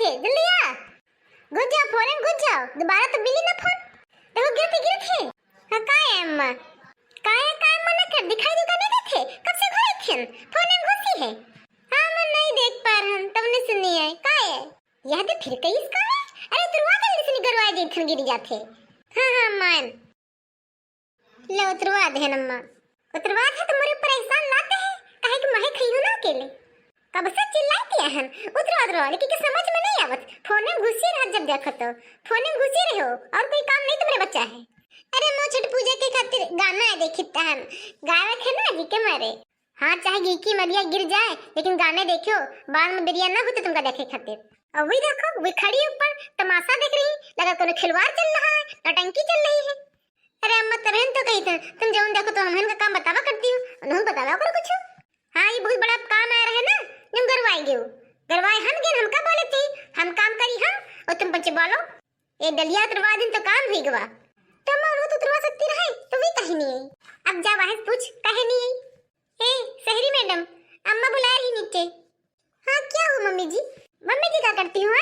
है, जल्दी आ। घुस जाओ फोन में, घुस जाओ, दोबारा तो मिली ना फोन। देखो गिरते। हाँ का है अम्मा, का है मना कर, दिखाई दुका नहीं देते, कब से घरे थे फोन में घुसी है। हाँ मैं नहीं देख पा रहा हूं, तुमने सुनी है का है यह तो फिर कई इसका है। अरे तुरवा जल्दी से गरवाए दे थन गिर जाते। हाँ मान ले उतरवा दे अम्मा, उतरवा दे तो मेरे ऊपर एहसान लाते हैं, काहे कि मैं खई हूं ना अकेले, कब से चिल्लाती है हम उतरवा लेकिन कि समझ में नहीं आवत। फोन में घुसी रह, जब देखो तो फोन में घुसी रहो और कोई काम नहीं तुम्हारे बच्चा है। अरे मैं छठ पूजा के खातिर गाना है देखता है, गावे थे ना जी के मारे। हाँ चाहे घी की मरिया गिर जाए लेकिन गाने देखियो, बाद में बिरिया ना होते तुमका देखे खातिर। और वही देखो वही खड़ी ऊपर तमाशा देख रही, लगा कोई खिलवाड़ चल रहा है, नौटंकी चल रही है। अरे अम्मा तरहन तो कही थे तुम जौन देखो तो हमहन का काम बतावा करती हूँ, उन्होंने बतावा करो कुछ। हाँ ये बहुत बड़ा काम आ रहा है ना, तुम गरवाई गयो, गरवाई हम गेन हमका बोले थी, हम काम करी हम और तुम पंचे बोलो ये डलिया उतरवा दिन तो काम हुई गवा। तुम और तो उतरवा सकती रहे तो भी कहीं नहीं आई, अब जा वहां पूछ कहे नहीं आई। ए शहरी मैडम, अम्मा बुला रही नीचे। हाँ क्या हो मम्मी जी? मम्मी जी क्या करती हो?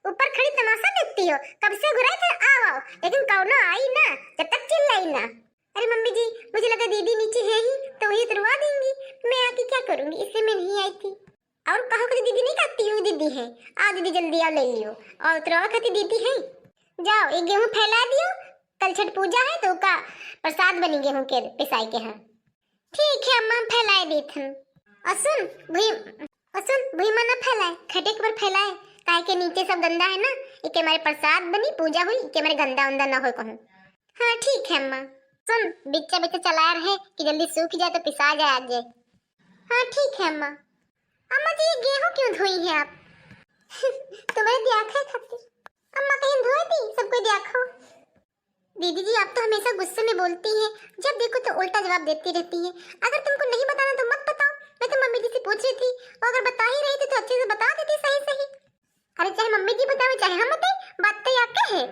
ऊपर खड़ी तमाशा देखती हो, कब से घुराए थे आओ लेकिन कौनो आई ना, जब तक चिल्लाई ना। अरे मम्मी जी मुझे लगा दीदी नीचे है ही तो वही उतरवा देंगी, मैं आके क्या करूंगी, इसलिए मैं नहीं आई थी। और कहो कि दीदी नहीं खाती हूँ, दीदी है आ दीदी जल्दी आओ ले लियो, और उतरवा खाती दीदी है। जाओ एक गेहूं फैला दियो, कल छठ पूजा है तो का प्रसाद बनी गेहूं के पिसाई के। हाँ ठीक है अम्मा फैलाए देथन। असुन भुई मना फैलाए, खटे के पर फैलाए, काहे के नीचे सब गंदा है ना, इके हमारे प्रसाद बनी पूजा हुई, इके हमारे गंदा उंदा ना हो कहूं। हाँ ठीक है अम्मा, सुन बिच्चा बिच्चा चला रहे कि जल्दी सूख जाए तो पिसा जाए आगे। हाँ ठीक है अम्मा। अम्मा जी ये गेहूं क्यों धोई है आप? तुम्हें दियाखा खातिर अम्मा कहीं धोई थी, सबको दियाखो। दीदी जी आप तो हमेशा गुस्से में बोलती हैं, जब देखो तो उल्टा जवाब देती रहती हैं। अगर तुमको नहीं बताना तो मत बताओ, मैं तो मम्मी जी से पूछ रही थी, और अगर बता ही रही थी तो अच्छे से बता देती सही सही। अरे चाहे मम्मी जी बताओ चाहे हम बताएं, बात तो याद है।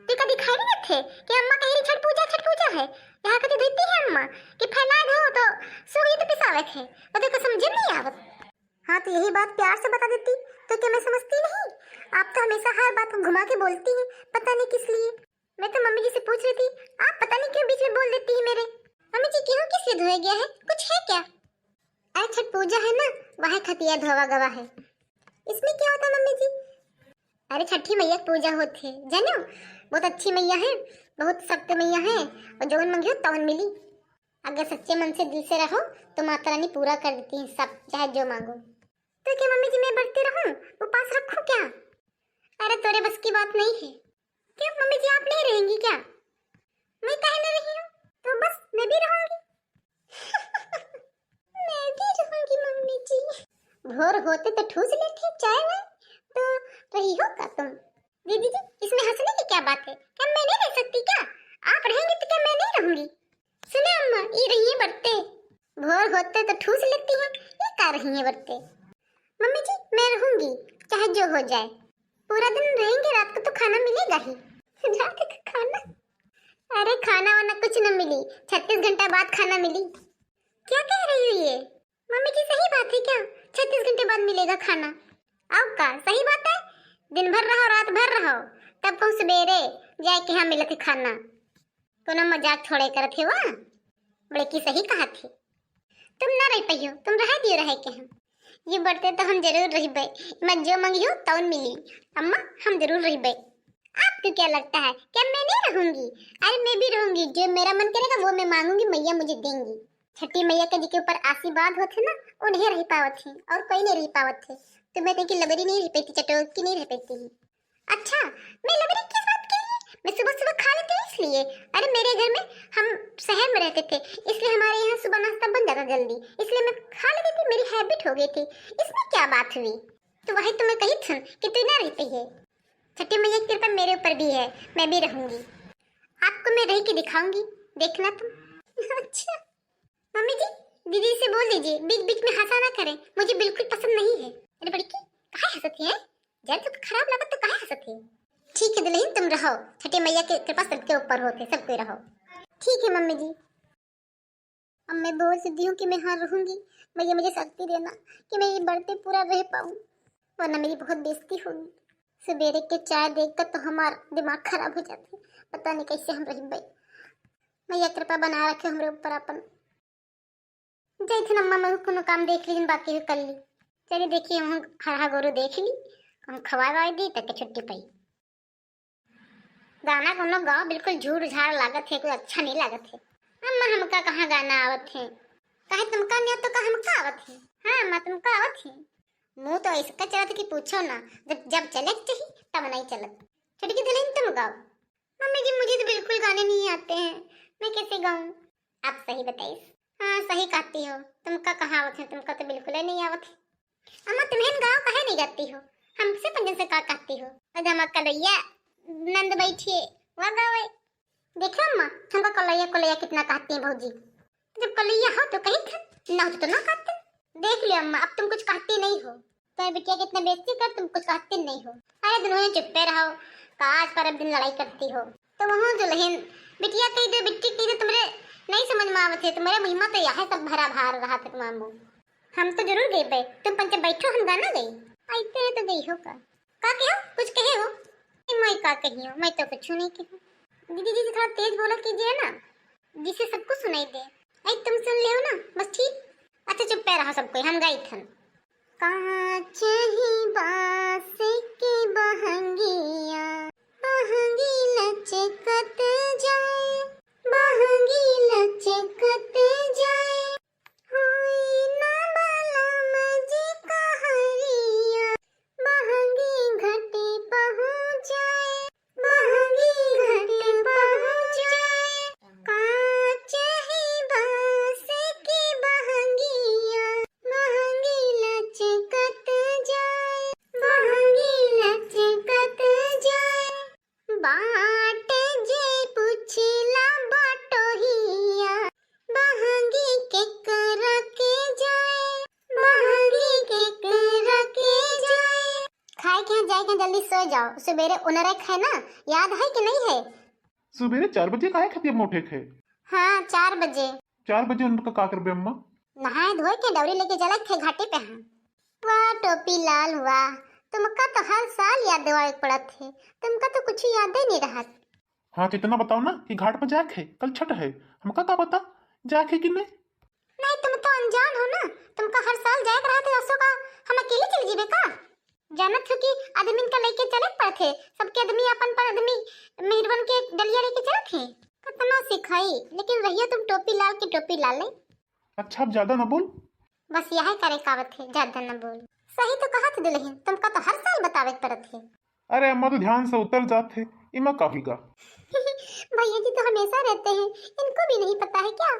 तो का दिखाई नहीं थे कि अम्मा कह रही छठ पूजा है, यहाँ कभी देती है अम्मा कि फैला दो तो सूगी तो पिसावे थे, तो देखो समझे नहीं आवत। हाँ तो यही बात प्यार से बता देती तो क्या मैं समझती नहीं? आप तो हमेशा हर बात को घुमा के बोलती हैं, पता नहीं किस लिए। मैं तो मम्मी जी से पूछ रही थी, आप पता नहीं क्यों बीच में बोल देती है मेरे। मम्मी जी गेहूं किस लिए धोया गया है, कुछ है क्या? अरे छठ पूजा है ना, वहाँ खतिया धोवा गवा है, इसमें क्या होता मम्मी जी? अरे छठी मैया की पूजा होती है जानो, बहुत अच्छी मैया है, बहुत सख्त मैया है, और जो मंगियो तवन मिली। अगर सच्चे मन से दिल से रहो तो माता रानी पूरा कर देती है सब, चाहे जो मांगो। तो क्या मम्मी जी मैं बढ़ती रहूं, उपास रखूं क्या? अरे तोरे बस की बात नहीं है। क्यों मम्मी जी आप नहीं रहेंगी क्या? मैं कहे नहीं रही हूँ तो बस मैं भी रहूंगी। मैं भी रहूंगी मम्मी जी। भोर होते तो ठूस लेते चाय में, तो रही हो का तुम? दीदी जी इसमें हंसने की क्या बात है, क्या मैं नहीं रह सकती क्या? आप रहेंगे तो क्या मैं नहीं रहूंगी? सुने अम्मा ये रही है बरते, भोर होते तो ठूस लेती हैं, ये क्या रही है बरते? मम्मी जी मैं रहूंगी चाहे जो हो जाए, पूरा दिन रहेंगे, रात को तो खाना मिलेगा ही। रात का खाना? अरे खाना वाना कुछ न मिली, 36 घंटा बाद खाना मिली। क्या कह रही हो ये? मम्मी जी सही बात है क्या, 36 घंटे बाद मिलेगा खाना? अब का सही बात है, दिन भर रहो रात भर रहो तब तुम सवेरे जाए के यहाँ मिलत खाना। कोनो मजाक थोड़े करत है वहाँ, बड़े की सही कहा थी। तुम ना रह पाइयो, तुम रह दियो रह के हम ये बढ़ते तो हम जरूर रहिबे, मैं जो मांगी हो तौन मिली। अम्मा हम जरूर रहिबे। आपको क्या लगता है क्या मैं नहीं रहूंगी? अरे मैं भी रहूंगी, जो मेरा मन करेगा वो मैं मांगूंगी, मैया मुझे देंगी। छठी मैया के जिसके ऊपर आशीर्वाद होते ना उन्हें रह पावत थे और कोई नहीं रह पावत थे। तो मैं तो लबरी नहीं रह पाती, चटोर की नहीं रह पाती। अच्छा मैं लबरी किस बात के लिए? मैं सुबह सुबह खा लेती हूँ इसलिए। अरे मेरे घर में हम शहर में रहते थे इसलिए हमारे यहाँ सुबह नाश्ता बन जाता जल्दी, इसलिए मैं खा लेती थी, मेरी हैबिट हो गई थी। इसमें क्या बात हुई? तो वही तो मैं कही थी कि तू ना रहती है। छठी मैया की कृपा मेरे ऊपर भी है, मैं भी रहूंगी, आपको मैं रह के दिखाऊंगी, देखना तुम। अच्छा मम्मी जी दीदी से बोल दीजिए बीच बीच में हंसा ना करें, मुझे बिल्कुल पसंद नहीं है। अरे बड़ी की काहे हंसती है, जब तो खराब लगा तो काहे हंसती है? ठीक है दुल्हन तुम रहो, छठी मैया की कृपा सबके ऊपर होते, सबको रहो। ठीक है मम्मी जी। अब मैं बोल सीधी हूँ कि मैं हाँ रहूंगी, मैया मुझे शक्ति देना कि मैं ये बढ़ते पूरा रह पाऊँ, वरना मेरी बहुत बेइज्जती होगी। सवेरे के चाय देखकर तो हमारा दिमाग खराब हो जाता है। पता नहीं कैसे हम रही भाई। मैया कृपा बना रखे हमरे ऊपर अपन। जय थे अम्मा मैं कोनो काम देख ली बाकी कर ली। चलिए देखिए हम हरा गोरू देख ली हम खवा दी तक छुट्टी पाई। गाना कोनो गाओ बिल्कुल झूठ झाड़ लागत है, कोई अच्छा नहीं लागत है। अम्मा हमका कहाँ गाना आवत है? कहे तुमका नहीं तो का हमका आवत है? हाँ अम्मा तुमका आवत है। मुँह तो इसका चलत कि पूछो ना, जब चले चाहिए तब नहीं चलत। छुटकी दुल्हन तुम गाओ। मम्मी जी मुझे तो बिल्कुल गाने नहीं आते हैं, मैं कैसे गाऊं? आप सही बताइए। हाँ सही कहती हो, तुमका कहाँ आवत है? तुमका तो बिल्कुल ही नहीं आवत है। अम्मा तुम्हें गाओ कहे नहीं गाती हो? हमसे पंजन से का कहती हो? अरे कलैया नंद बैठिए वहाँ गावे। देखो अम्मा हमका कलैया कलैया कितना कहती है भौजी। जब कलैया हो तो कहीं था, ना हो तो ना कहते। देख लियो अम्मा अब तुम कुछ कहती नहीं हो। तो बिटिया कितना बेइज्जती कर, तुम कुछ कहती नहीं हो। अरे दोनों चुप्पे रहो, काज पर अब दिन लड़ाई करती हो। तो वहाँ दुल्हन बिटिया कही दो बिट्टी कही दो, तुम्हारे नहीं समझ में आवत है। तुम्हारे महिमा तो यह सब भरा भार रहा था मामू। हम तो जरूर गए पे, तुम पंच बैठो हम गाना गई। आते हैं तो गई हो का कहे हो? कुछ कहे हो? मैं का कही हो? मैं तो कुछ नहीं कही। दीदी जी थोड़ा तेज बोला कीजिए ना, जिससे सबको सुनाई दे। आई तुम सुन ले हो ना बस ठीक। अच्छा चुप पे रहा सब कोई, हम गई थन। कांच ही बांस की बहंगिया बहंगी लचकत जाए, बहंगी लचकत जाए। होई ना बलम जी कहरिया, बहंगी घाटे पहुँच जाए, बहंगी घाटे पहुँच जाए। कांच ही बांस की बहंगिया बहंगी लचकत जाए, बहंगी लचकत जाए। बाट जे पुछला बाटोहिया, बहंगी के कर के जाए, बहंगी के कर के जाए। खाए के जाए के जल्दी सो जाओ, सवेरे उनरे खाए ना, याद है कि नहीं है? सुबेरे 4 बजे काहे खाती अम्मा उठे थे? हाँ 4 बजे। 4 बजे उनका का करबे अम्मा? नहाए धोए के दौरी लेके चला थे घाटे पे। हाँ वाह टोपी लाल वाह, तुमका तो हर साल याद दिवाए पड़त है, तुमका तो कुछ याद ही नहीं रहा। हाँ तो इतना बताओ ना कि घाट पर जाके है, कल छठ है, हमका का पता जाके कि नहीं? नहीं तुम तो अनजान हो ना, तुमका हर साल जाए रहा थे असो का हम अकेले चल जीबे का? जानत हो कि आदमी का लेके चले पड़ते, सबके आदमी अपन पर आदमी मेहरबन के डलिया लेके चलत थे। कितना सिखाई लेकिन रहियो तुम टोपी लाल की टोपी लाल ले। अच्छा अब ज्यादा ना बोल। बस यही करे कावत है, ज्यादा न बोल। सही तो कहा थे दुल्हन, तुमका तो हर साल बतावे पड़त है। अरे अम्मा तो ध्यान से उतर जाते, इमा काफीगा। भैया जी तो हमेशा रहते हैं, इनको भी नहीं पता है क्या?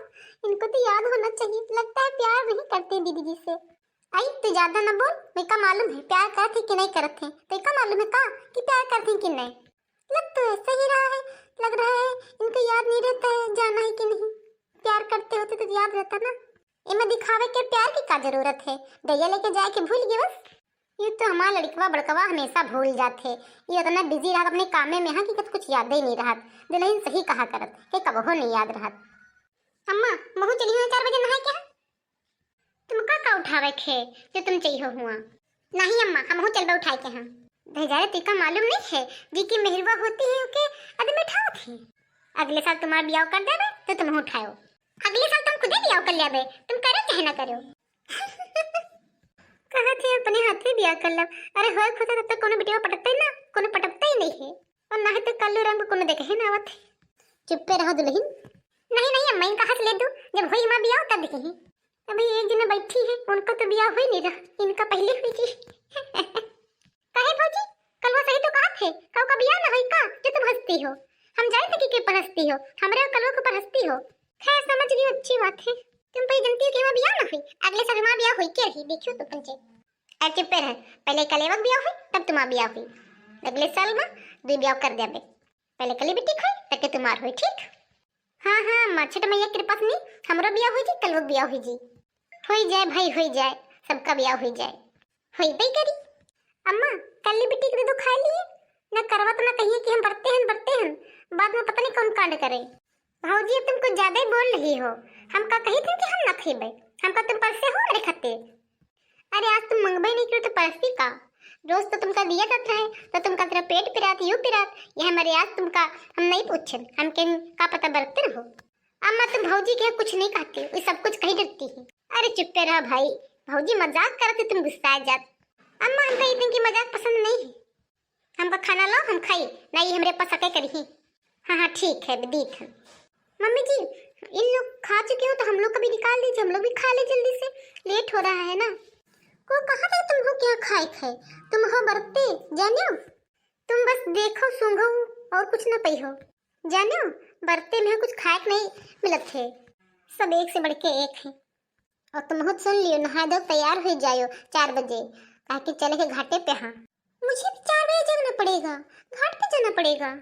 इनको तो याद होना चाहिए, लगता है प्यार नहीं करते दीदी जी से। आई तो ज्यादा न बोल, मैं का मालूम है प्यार करते कि नहीं करते, तो का मालूम है का कि प्यार करते कि नहीं? लग तो ऐसा ही रहा है, लग रहा है इनको याद नहीं रहता है जाना है कि नहीं। प्यार करते होते तो याद रहता ना। इमे दिखावे के प्यार की का जरूरत है? दैया लेके जाए के भूल गए बस। ये तो हमारा लड़कवा बड़कवा हमेशा भूल जाते, ये इतना बिजी रहा अपने काम में हाँ कि कुछ याद ही नहीं रहा। दुल्हन सही कहा करत कि कबहो नहीं याद रहा। अम्मा महू चली हुई 4 बजे नहाए क्या? तुमका का उठावे खे जो तुम चाहिए हुआ? नहीं अम्मा हम चलबे उठाए के। हम भेजारे टीका मालूम नहीं है जी की मेहरबा होती है ओके आदमी उठाओ थी। अगले साल तुम्हारा ब्याह कर देबे तो तुम उठाओ, अगले साल तुम खुद ही ब्याह कर लेबे, तुम करो चाहे ना करो। कहा थे अपने हाथ में ब्याह कर लो। अरे होय खुदा तब तक कोनो बिटिया पटकते ना, कोनो पटकता ही नहीं है। और ना है तो कल्लू रंग कोनो देखे है ना आवत। चुप पे रहो दुल्हन। नहीं नहीं अम्मा इनका हाथ ले दो, जब होई मां ब्याह तब देखे हैं। अभी एक दिन बैठी है, उनका तो ब्याह हुई नहीं रहा, इनका पहले हुई थी। काहे भौजी कल वो सही तो कहा थे, कल का ब्याह ना हुई का जो तुम हंसती हो? हम जाने तक के पर हंसती हो, हमरे कल को पर हंसती हो। खैर समझ गई, अच्छी बात है। तुम पे जनती हो कि वहां ब्याह ना हुई, अगले साल वहां ब्याह हुई क्या रही देखियो तो पंचे। ऐसे पे है पहले कलेवा ब्याह हुई तब तुम्हारा ब्याह हुई, अगले साल में दो ब्याह कर देबे। पहले कली बेटी हुई तब तुम्हार हुई ठीक। हां हां मां छठ मैया कृपा से हमरो ब्याह हुई जी, कल वो ब्याह हुई जी। होई जाए भाई होई जाए, सबका ब्याह हो जाए, होई बे करी। अम्मा कल बेटी के दूध खा लिए ना, करवा तो ना कहिए कि हम बढ़ते हैं, बाद में पता नहीं कौन कांड करे। भौजी तुम कुछ ज्यादा ही बोल रही हो, हम का कही थे कि हम ना खेबे, हम का तुम परसे हो अरे खाते। अरे आज तुम मंगबे नहीं करो तो परसी का, रोज तो तुमका दिया जाता है तो तुमका तेरा पेट पिरात यू पिरात यह हमारे आज तुमका हम नहीं पूछे हम कहीं का पता बरतते रहो। अम्मा तुम भौजी के कुछ नहीं कहते वो सब कुछ कही डरती है। अरे चुप्पे रहा भाई, भौजी मजाक करते तुम गुस्सा जात। अम्मा हमका इतनी की मजाक पसंद नहीं है, हमका खाना लाओ हम खाई नहीं हमरे पास सके करी। हाँ हाँ ठीक है देख। मम्मी जी इन लोग खा चुके हो तो हम लोग का भी निकाल दीजिए, हम लोग भी खा ले जल्दी से, लेट हो रहा है ना। को कहा था तुम हो क्या खाए थे, तुम हो बरते जानो, तुम बस देखो सूंघो और कुछ ना पई हो जानो, बरते में कुछ खाए नहीं मिलत थे, सब एक से बढ़ के एक है। और तुम हो सुन लियो नहा दो तैयार हो जाओ 4 बजे ताकि चले के घाटे पे। हाँ मुझे भी 4 बजे जाना पड़ेगा, घाट पे जाना पड़ेगा।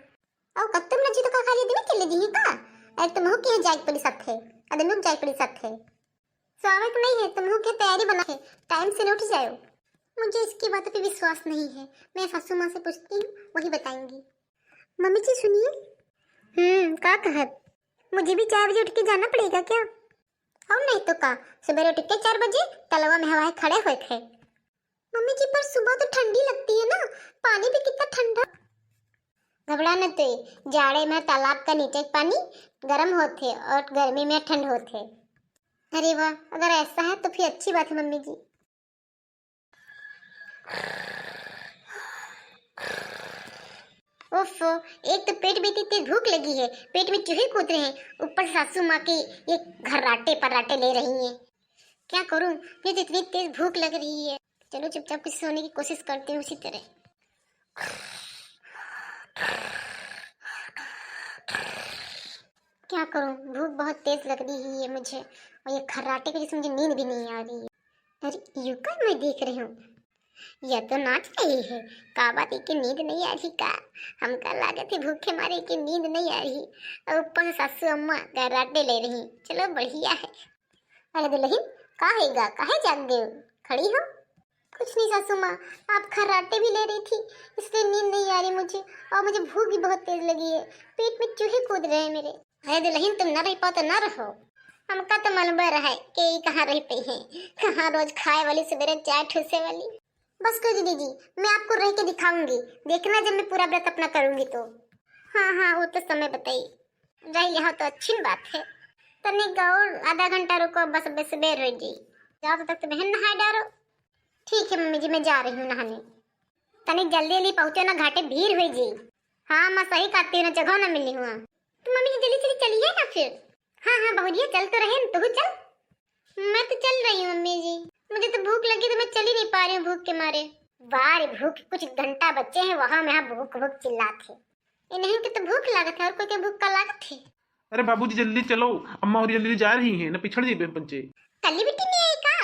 और कत्तम नजी तो का खाली दिन चले दी का, अरे तुम हो के जाग पड़ी साथ है, अरे लोग जाग पड़ी साथ है, स्वागत नहीं है, तुम हो के तैयारी बना है, टाइम से उठ जाओ। मुझे इसकी बातों पे विश्वास नहीं है, मैं सासू माँ से पूछती हूँ वही बताएंगी। मम्मी जी सुनिए। का कहत, मुझे भी 4 बजे उठ के जाना पड़ेगा क्या? और नहीं तो का, सुबह उठ के 4 बजे तलवा में हवाए खड़े हुए थे। मम्मी जी पर सुबह तो ठंडी लगती है ना, पानी भी कितना ठंडा। घबरा न तो, जाड़े में तालाब का नीचे पानी गर्म होते और गर्मी में ठंड होते। अरे वाह, अगर ऐसा है तो फिर अच्छी बात है मम्मी जी। ओफो, एक तो पेट में इतनी भूख लगी है, पेट में चूहे कूद रहे हैं, ऊपर सासू माँ की ये घर्राटे पराटे ले रही हैं। क्या करूं, मुझे तो इतनी तेज भूख लग रही है। चलो चुपचाप कुछ सोने की कोशिश करती हूँ उसी तरह। क्या करूं, भूख बहुत तेज लग रही है मुझे, और ये खर्राटे की वजह से मुझे नींद भी नहीं आ रही है। अरे यू का मैं देख रही हूँ, यह तो नाच रही है, काबा देख के नींद नहीं आ रही का, हमका लागत है भूखे मारे की नींद नहीं आ रही, और ऊपर से सासू अम्मा खर्राटे ले रही। चलो बढ़िया है। अरे दुल्हन काहेगा, काहे जाग गए, खड़ी हो? कुछ नहीं सासू माँ, आप खर्राटे भी ले रही थी इसलिए नींद नहीं आ रही मुझे, और मुझे भूख भी बहुत तेज लगी है, पेट में चूहे कूद रहे हैं मेरे। अरे दुल्हन तुम न रह पाओ तो न रहो, हमका तो मालूम है कि कहाँ रह पई है, कहाँ रोज खाए वाली सवेरे चाय ठूसे वाली। बस कर दीदी जी, मैं आपको रह के दिखाऊंगी, देखना जब मैं पूरा व्रत अपना करूंगी तो। हाँ हाँ वो तो समय बताइए, रह यहाँ तो अच्छी बात है। तनिक और आधा घंटा रुको, बस बस बेर हो जी, जाओ तो तक तो बहन नहाए डारो। ठीक है मम्मी जी मैं जा रही हूँ नहाने, तनिक जल्दी जल्दी पहुँचो ना, घाटे भीड़ हुई जी। हाँ मैं सही कहती हूँ ना, जगह ना मिली हुआ तो मम्मी जी जल्दी जल्दी चलिए ना फिर। हाँ हाँ बहुरिया चल तो रहे, तू चल। मैं तो चल रही हूँ मम्मी जी, मुझे तो भूख लगी तो मैं चल ही नहीं पा रही हूँ भूख के मारे। बार भूख कुछ घंटा बच्चे हैं वहाँ में भूख भूख चिल्लाते, इन्हीं की तो भूख लागत है और कोई के भूख का लागत है। अरे बाबूजी जल्दी चलो, अम्मा और जल्दी जा रही हैं, न पिछड़ जाइए पंचे। कली बिट्टी नहीं आई का?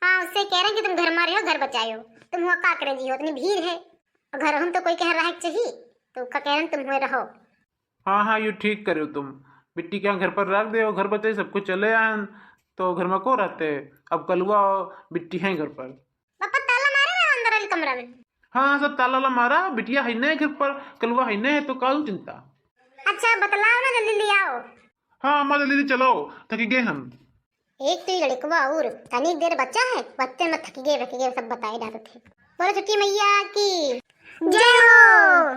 हाँ उससे कह रहे हैं कि तुम घर मारे हो घर बचाए हो, तुम हुआ का करे जी हो, इतनी भीड़ है और घर हम तो कोई कह रहा है चाहिए तो का कह रहे तुम हुए रहो। हाँ हाँ ये ठीक करे हो तुम, बिट्टी क्या घर पर रख दे, घर बचे सबको चले आन तो घर में को रहते, अब कलुआ बिट्टी है घर पर। पापा ताला मारे ना अंदर वाले कमरा में। हाँ सब ताला ला मारा, बिटिया है नहीं घर पर, कलुआ है नहीं है तो काल चिंता। अच्छा बतलाओ ना जल्दी ले आओ। हाँ अम्मा जल्दी चलो, थक गए हम। एक तो लड़कवा और तनिक देर बच्चा है, बच्चे में थक गए सब बताए डालते थे। बोलो छठी मैया की जय हो।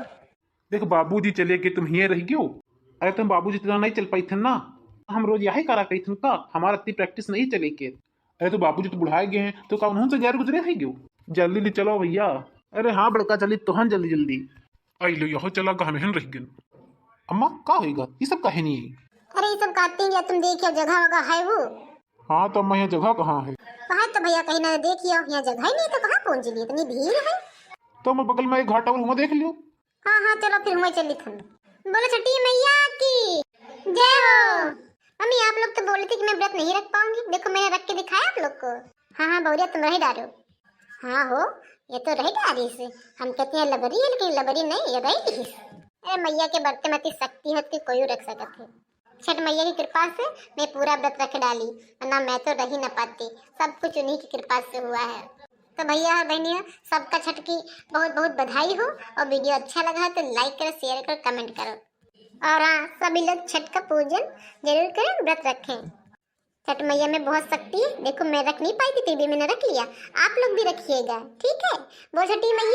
देखो बाबूजी चले गए, तुम ही रह गयो। अरे तुम बाबूजी इतना नहीं चल पाई थे ना, हम रोज यही करा कही थन का, हमारा इतनी प्रैक्टिस नहीं चले के। अरे तो बाबूजी तो बुढ़ाए गए हैं तो का उन्होंने से गैर गुजरे है क्यों, जल्दी ले चलो भैया। अरे हाँ बड़का चली तो हम जल्दी जल्दी आई लो, यहो चला का हमें रह गए। अम्मा का होगा ये सब काहे नहीं है? अरे ये सब कहते हैं तुम देखियो जगह वगह है वो। हाँ तो अम्मा यहाँ जगह कहाँ है? कहा तो भैया कहीं ना देखियो, यहाँ जगह ही नहीं तो कहाँ पहुँच ली, इतनी भीड़ है। तो मैं बगल में एक घाटा और वहाँ देख लियो। हाँ हाँ चलो फिर मैं चली थन। बोलो छठी मैया की जय हो। मम्मी आप लोग तो बोले थे कि मैं व्रत नहीं रख पाऊंगी, देखो मैंने रख के दिखाया आप लोग को। हाँ हाँ बहुरिया तुम रह डालो। हाँ हो ये तो रह डाली से, हम कहते हैं लबरी है लेकिन लबरी नहीं ये रही। अरे मैया के बर्तन में शक्ति है कि कोई रख सकते थे। छठ मैया की कृपा से मैं पूरा व्रत रख डाली, वरना मैं तो रह ही न पाती, सब कुछ उन्हीं की कृपा से हुआ है। तो भैया और बहनियों सबका छठ की बहुत बहुत बधाई हो, और वीडियो अच्छा लगा तो लाइक करो, शेयर करो, कमेंट करो, और हाँ सभी लोग छठ का पूजन जरूर करें, व्रत रखें। छठ मैया में बहुत शक्ति है। देखो मैं रख नहीं पाई थी फिर भी मैंने रख लिया, आप लोग भी रखिएगा, ठीक है। बोल छठी मैया